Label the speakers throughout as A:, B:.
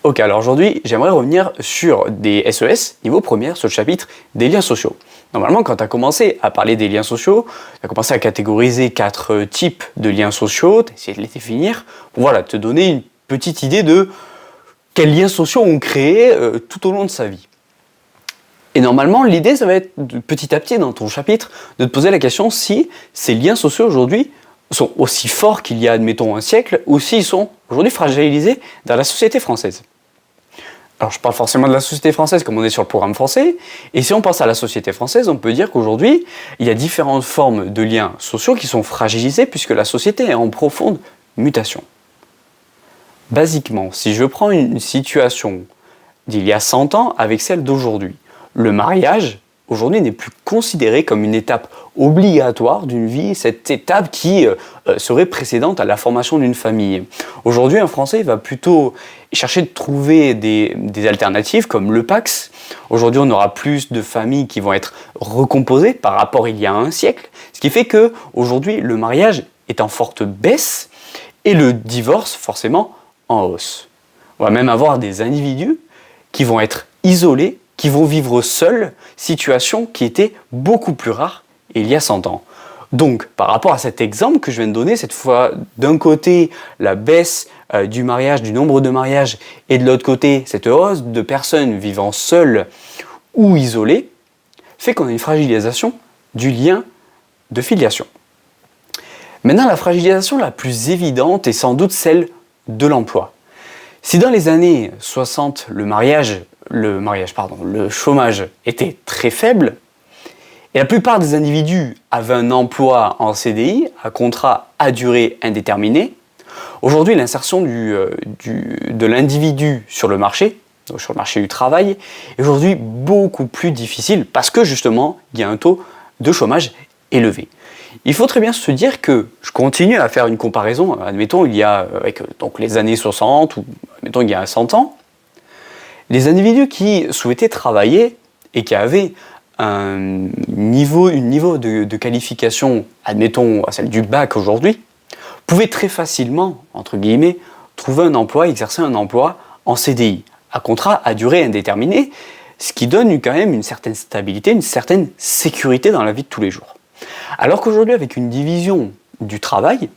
A: Ok, alors aujourd'hui, j'aimerais revenir sur des SES, niveau première, sur le chapitre des liens sociaux. Normalement, quand tu as commencé à parler des liens sociaux, tu as commencé à catégoriser 4 types de liens sociaux, tu as essayé de les définir, pour voilà, te donner une petite idée de quels liens sociaux on crée tout au long de sa vie. Et normalement, l'idée, ça va être petit à petit dans ton chapitre, de te poser la question si ces liens sociaux aujourd'hui sont aussi forts qu'il y a, admettons, un siècle, ou s'ils sont aujourd'hui fragilisés dans la société française. Alors je parle forcément de la société française comme on est sur le programme français, et si on pense à la société française, on peut dire qu'aujourd'hui, il y a différentes formes de liens sociaux qui sont fragilisés puisque la société est en profonde mutation. Basiquement, si je prends une situation d'il y a 100 ans avec celle d'aujourd'hui, le mariage, aujourd'hui, n'est plus considéré comme une étape obligatoire d'une vie, cette étape qui serait précédente à la formation d'une famille. Aujourd'hui, un Français va plutôt chercher de trouver des alternatives comme le Pacs. Aujourd'hui, on aura plus de familles qui vont être recomposées par rapport à il y a un siècle, ce qui fait qu'aujourd'hui, le mariage est en forte baisse et le divorce, forcément, en hausse. On va même avoir des individus qui vont être isolés, qui vont vivre seuls, situation qui était beaucoup plus rare il y a 100 ans. Donc, par rapport à cet exemple que je viens de donner, cette fois, d'un côté, la baisse du mariage, du nombre de mariages, et de l'autre côté, cette hausse de personnes vivant seules ou isolées, fait qu'on a une fragilisation du lien de filiation. Maintenant, la fragilisation la plus évidente est sans doute celle de l'emploi. Si dans les années 60, le chômage était très faible, et la plupart des individus avaient un emploi en CDI, un contrat à durée indéterminée, aujourd'hui l'insertion de l'individu sur le marché, donc sur le marché du travail, est aujourd'hui beaucoup plus difficile parce que justement, il y a un taux de chômage élevé. Il faut très bien se dire que je continue à faire une comparaison, admettons il y a avec donc les années 60 ou admettons il y a 100 ans, les individus qui souhaitaient travailler et qui avaient un niveau de qualification, admettons à celle du bac aujourd'hui, pouvaient très facilement, entre guillemets, trouver un emploi, exercer un emploi en CDI, à contrat à durée indéterminée, ce qui donne quand même une certaine stabilité, une certaine sécurité dans la vie de tous les jours. Alors qu'aujourd'hui, avec une division du travail,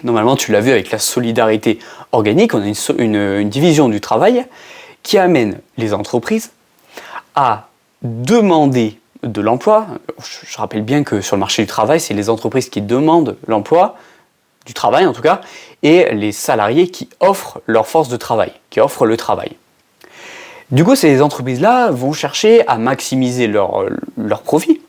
A: normalement tu l'as vu avec la solidarité organique, on a une division du travail qui amène les entreprises à demander de l'emploi. Je rappelle bien que sur le marché du travail, c'est les entreprises qui demandent l'emploi, du travail en tout cas, et les salariés qui offrent leur force de travail, qui offrent le travail. Du coup, ces entreprises-là vont chercher à maximiser leur profit.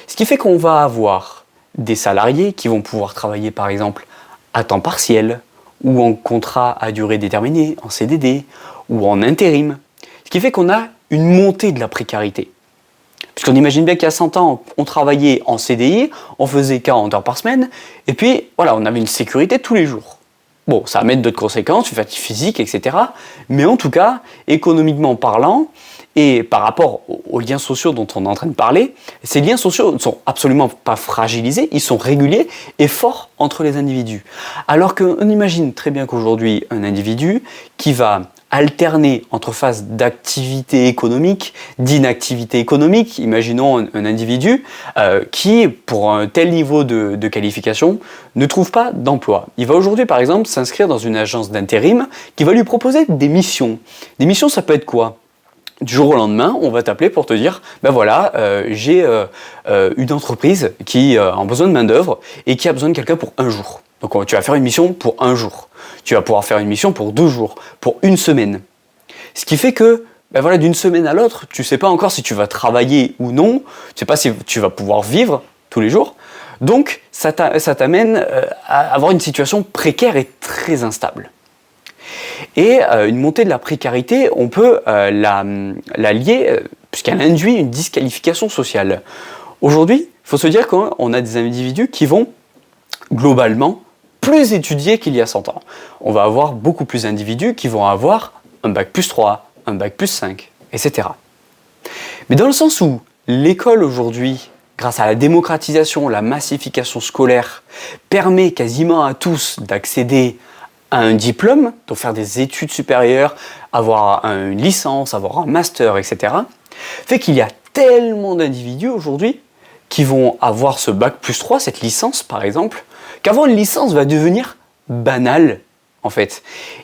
A: Ce qui fait qu'on va avoir des salariés qui vont pouvoir travailler par exemple à temps partiel ou en contrat à durée déterminée, en CDD ou en intérim. Ce qui fait qu'on a une montée de la précarité. Puisqu'on imagine bien qu'il y a 100 ans, on travaillait en CDI, on faisait 40 heures par semaine, et puis voilà, on avait une sécurité tous les jours. Bon, ça amène d'autres conséquences, une fatigue physique, etc. Mais en tout cas, économiquement parlant, et par rapport aux liens sociaux dont on est en train de parler, ces liens sociaux ne sont absolument pas fragilisés, ils sont réguliers et forts entre les individus. Alors qu'on imagine très bien qu'aujourd'hui, un individu qui va alterner entre phases d'activité économique, d'inactivité économique, imaginons un individu qui, pour un tel niveau de qualification, ne trouve pas d'emploi. Il va aujourd'hui, par exemple, s'inscrire dans une agence d'intérim qui va lui proposer des missions. Des missions, ça peut être quoi ? Du jour au lendemain, on va t'appeler pour te dire, ben voilà, j'ai une entreprise qui a besoin de main-d'œuvre et qui a besoin de quelqu'un pour un jour. Donc tu vas faire une mission pour un jour. Tu vas pouvoir faire une mission pour 2 jours, pour une semaine. Ce qui fait que, ben voilà, d'une semaine à l'autre, tu ne sais pas encore si tu vas travailler ou non, tu ne sais pas si tu vas pouvoir vivre tous les jours. Donc ça t'amène à avoir une situation précaire et très instable. Et une montée de la précarité, on peut la lier, puisqu'elle induit une disqualification sociale. Aujourd'hui, il faut se dire qu'on a des individus qui vont, globalement, plus étudier qu'il y a 100 ans. On va avoir beaucoup plus d'individus qui vont avoir un bac plus 3, un bac plus 5, etc. Mais dans le sens où l'école aujourd'hui, grâce à la démocratisation, la massification scolaire, permet quasiment à tous d'accéder un diplôme, donc faire des études supérieures, avoir une licence, avoir un master, etc., fait qu'il y a tellement d'individus aujourd'hui qui vont avoir ce bac+3, cette licence par exemple, qu'avoir une licence va devenir banal en fait.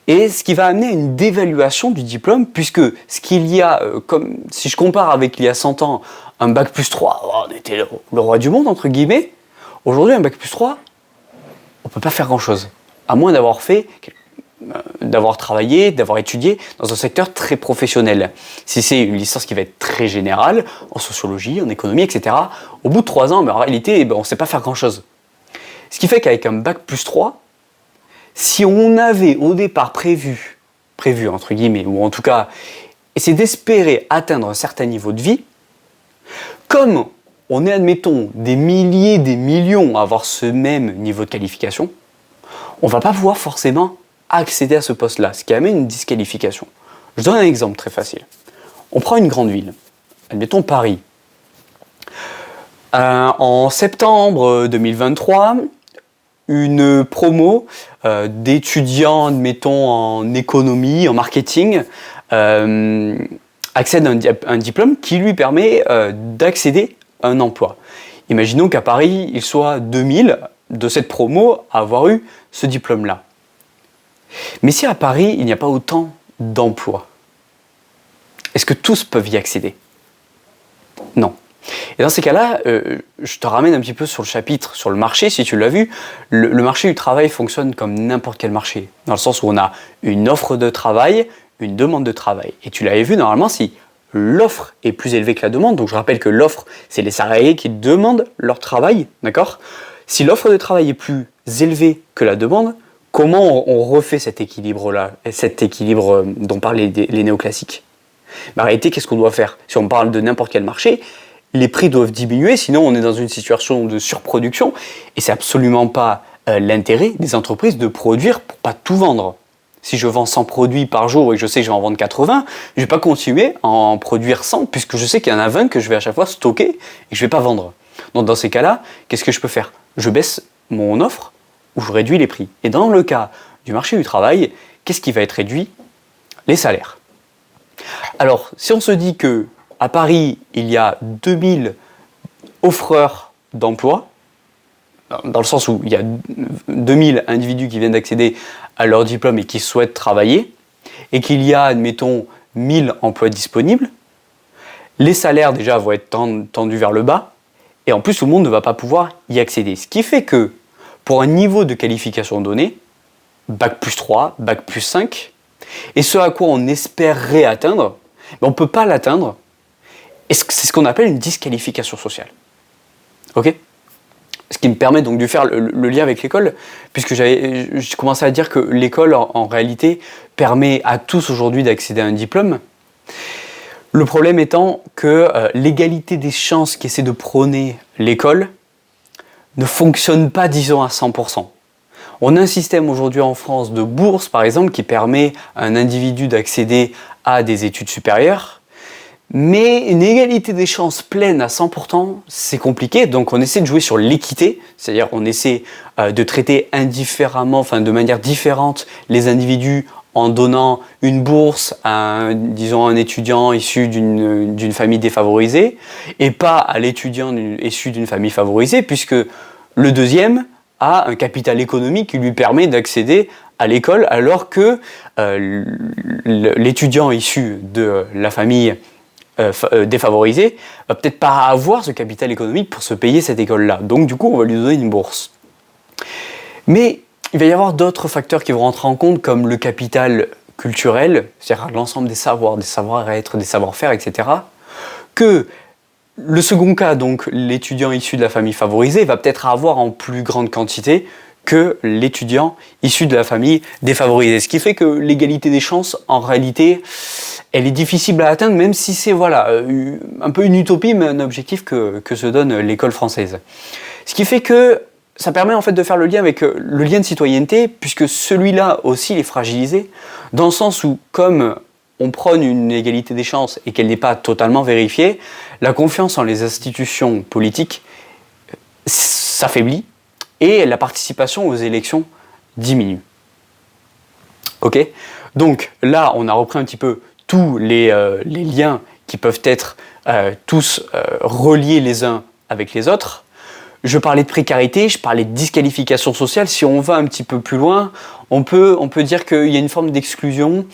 A: Et ce qui va amener à une dévaluation du diplôme, puisque ce qu'il y a, comme si je compare avec il y a 100 ans, un bac+3, oh, on était le roi du monde entre guillemets, aujourd'hui un bac+3, on ne peut pas faire grand chose, à moins d'avoir travaillé, d'avoir étudié dans un secteur très professionnel. Si c'est une licence qui va être très générale, en sociologie, en économie, etc., au bout de 3 ans, en réalité, on ne sait pas faire grand-chose. Ce qui fait qu'avec un bac+3, si on avait au départ prévu entre guillemets, ou en tout cas, essayer d'espérer atteindre un certain niveau de vie, comme on est, admettons, des milliers, des millions à avoir ce même niveau de qualification, on ne va pas pouvoir forcément accéder à ce poste-là, ce qui amène une disqualification. Je donne un exemple très facile. On prend une grande ville, admettons Paris. En septembre 2023, une promo d'étudiants, admettons, en économie, en marketing, accède à un diplôme qui lui permet d'accéder à un emploi. Imaginons qu'à Paris, il soit 2000 de cette promo à avoir eu ce diplôme-là. Mais si à Paris, il n'y a pas autant d'emplois, est-ce que tous peuvent y accéder? Non. Et dans ces cas-là, je te ramène un petit peu sur le chapitre, sur le marché, si tu l'as vu. Le marché du travail fonctionne comme n'importe quel marché, dans le sens où on a une offre de travail, une demande de travail. Et tu l'avais vu, normalement, si l'offre est plus élevée que la demande, donc je rappelle que l'offre, c'est les salariés qui demandent leur travail, d'accord? Si l'offre de travail est plus élevée que la demande, comment on refait cet équilibre-là, cet équilibre dont parlent les néoclassiques? En réalité, qu'est-ce qu'on doit faire? Si on parle de n'importe quel marché, les prix doivent diminuer, sinon on est dans une situation de surproduction, et c'est absolument pas l'intérêt des entreprises de produire pour pas tout vendre. Si je vends 100 produits par jour et que je sais que je vais en vendre 80, je vais pas continuer à en produire 100, puisque je sais qu'il y en a 20 que je vais à chaque fois stocker et que je vais pas vendre. Donc dans ces cas-là, qu'est-ce que je peux faire? Je baisse mon offre ou je réduis les prix. Et dans le cas du marché du travail, qu'est-ce qui va être réduit? Les salaires. Alors, si on se dit que à Paris, il y a 2000 offreurs d'emploi, dans le sens où il y a 2000 individus qui viennent d'accéder à leur diplôme et qui souhaitent travailler, et qu'il y a, admettons, 1000 emplois disponibles, les salaires déjà vont être tendus vers le bas, et en plus tout le monde ne va pas pouvoir y accéder. Ce qui fait que, pour un niveau de qualification donné, bac+3, bac+5, et ce à quoi on espérerait atteindre, on ne peut pas l'atteindre, et c'est ce qu'on appelle une disqualification sociale. Ok? Ce qui me permet donc de faire le lien avec l'école, puisque j'ai commencé à dire que l'école, en réalité, permet à tous aujourd'hui d'accéder à un diplôme. Le problème étant que l'égalité des chances qu'essaie de prôner l'école ne fonctionne pas, disons, à 100%. On a un système aujourd'hui en France de bourse, par exemple, qui permet à un individu d'accéder à des études supérieures, mais une égalité des chances pleine à 100%, c'est compliqué, donc on essaie de jouer sur l'équité, c'est-à-dire on essaie de traiter indifféremment, enfin de manière différente, les individus en donnant une bourse à, disons, un étudiant issu d'une famille défavorisée, et pas à l'étudiant issu d'une famille favorisée, puisque le deuxième a un capital économique qui lui permet d'accéder à l'école, alors que l'étudiant issu de la famille défavorisé, va peut-être pas avoir ce capital économique pour se payer cette école-là. Donc du coup, on va lui donner une bourse. Mais il va y avoir d'autres facteurs qui vont rentrer en compte, comme le capital culturel, c'est-à-dire l'ensemble des savoirs, des savoir-être, des savoir-faire, etc. Que le second cas, donc l'étudiant issu de la famille favorisée, va peut-être avoir en plus grande quantité que l'étudiant issu de la famille défavorisée. Ce qui fait que l'égalité des chances, en réalité, elle est difficile à atteindre, même si c'est un peu une utopie, mais un objectif que se donne l'école française. Ce qui fait que ça permet en fait de faire le lien avec le lien de citoyenneté, puisque celui-là aussi est fragilisé, dans le sens où, comme on prône une égalité des chances et qu'elle n'est pas totalement vérifiée, la confiance en les institutions politiques s'affaiblit et la participation aux élections diminue. Ok? Donc là, on a repris un petit peu tous les liens qui peuvent être tous reliés les uns avec les autres. Je parlais de précarité, je parlais de disqualification sociale. Si on va un petit peu plus loin, on peut dire qu'il y a une forme d'exclusion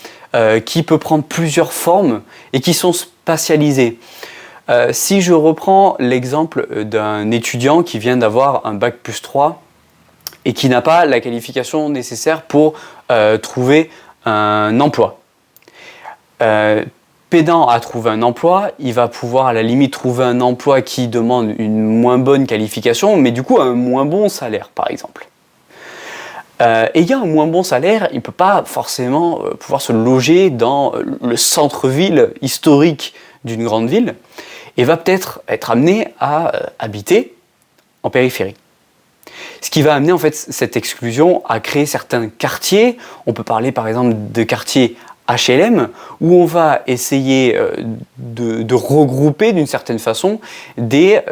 A: qui peut prendre plusieurs formes et qui sont spatialisées. Si je reprends l'exemple d'un étudiant qui vient d'avoir un bac plus 3 et qui n'a pas la qualification nécessaire pour trouver un emploi. Pédant à trouver un emploi, il va pouvoir à la limite trouver un emploi qui demande une moins bonne qualification, mais du coup un moins bon salaire par exemple. Ayant un moins bon salaire, il ne peut pas forcément pouvoir se loger dans le centre-ville historique d'une grande ville et va peut-être être amené à habiter en périphérie. Ce qui va amener en fait cette exclusion à créer certains quartiers. On peut parler par exemple de quartiers HLM, où on va essayer de regrouper d'une certaine façon des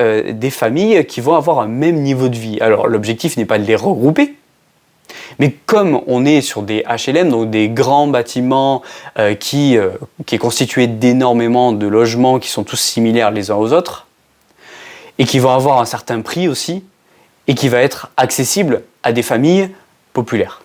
A: familles qui vont avoir un même niveau de vie. Alors l'objectif n'est pas de les regrouper, mais comme on est sur des HLM, donc des grands bâtiments qui est constitué d'énormément de logements qui sont tous similaires les uns aux autres, et qui vont avoir un certain prix aussi, et qui va être accessible à des familles populaires.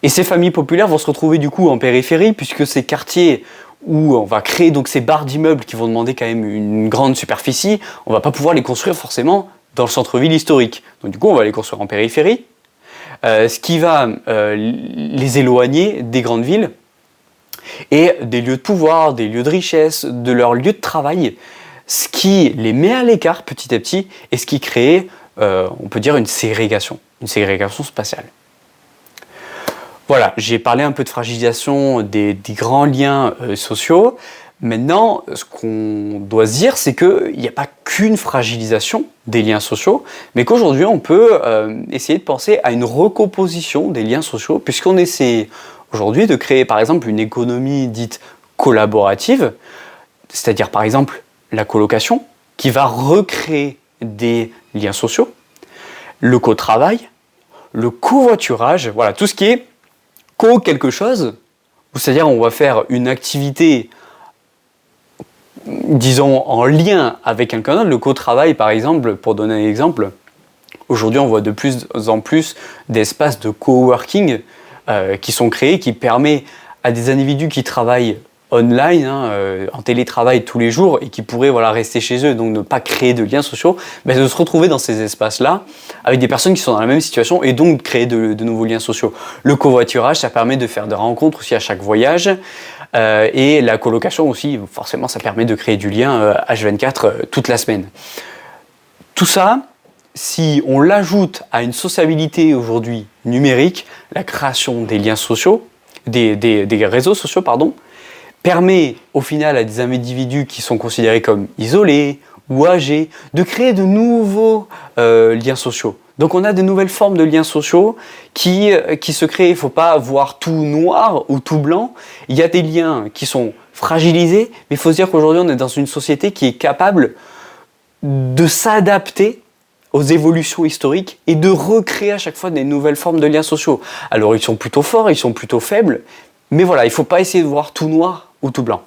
A: Et ces familles populaires vont se retrouver du coup en périphérie, puisque ces quartiers où on va créer donc ces barres d'immeubles qui vont demander quand même une grande superficie, on ne va pas pouvoir les construire forcément dans le centre-ville historique. Donc du coup on va les construire en périphérie, ce qui va les éloigner des grandes villes et des lieux de pouvoir, des lieux de richesse, de leurs lieux de travail, ce qui les met à l'écart petit à petit et ce qui crée, on peut dire, une ségrégation spatiale. Voilà, j'ai parlé un peu de fragilisation des grands liens sociaux. Maintenant, ce qu'on doit se dire, c'est qu'il n'y a pas qu'une fragilisation des liens sociaux, mais qu'aujourd'hui, on peut essayer de penser à une recomposition des liens sociaux, puisqu'on essaie aujourd'hui de créer, par exemple, une économie dite collaborative, c'est-à-dire, par exemple, la colocation, qui va recréer des liens sociaux, le cotravail, le covoiturage, voilà, tout ce qui est quelque chose, c'est-à-dire on va faire une activité, disons, en lien avec quelqu'un d'autre. Le co-travail, par exemple, pour donner un exemple, aujourd'hui on voit de plus en plus d'espaces de coworking qui sont créés, qui permettent à des individus qui travaillent online, en télétravail tous les jours et qui pourraient rester chez eux, donc ne pas créer de liens sociaux, de se retrouver dans ces espaces-là avec des personnes qui sont dans la même situation et donc créer de nouveaux liens sociaux. Le covoiturage, ça permet de faire des rencontres aussi à chaque voyage et la colocation aussi, forcément, ça permet de créer du lien H24 toute la semaine. Tout ça, si on l'ajoute à une sociabilité aujourd'hui numérique, la création des liens sociaux, des réseaux sociaux, permet au final à des individus qui sont considérés comme isolés ou âgés de créer de nouveaux liens sociaux. Donc on a de nouvelles formes de liens sociaux qui se créent. Il ne faut pas voir tout noir ou tout blanc. Il y a des liens qui sont fragilisés, mais il faut se dire qu'aujourd'hui on est dans une société qui est capable de s'adapter aux évolutions historiques et de recréer à chaque fois des nouvelles formes de liens sociaux. Alors ils sont plutôt forts, ils sont plutôt faibles, mais voilà, il ne faut pas essayer de voir tout noir ou tout blanc.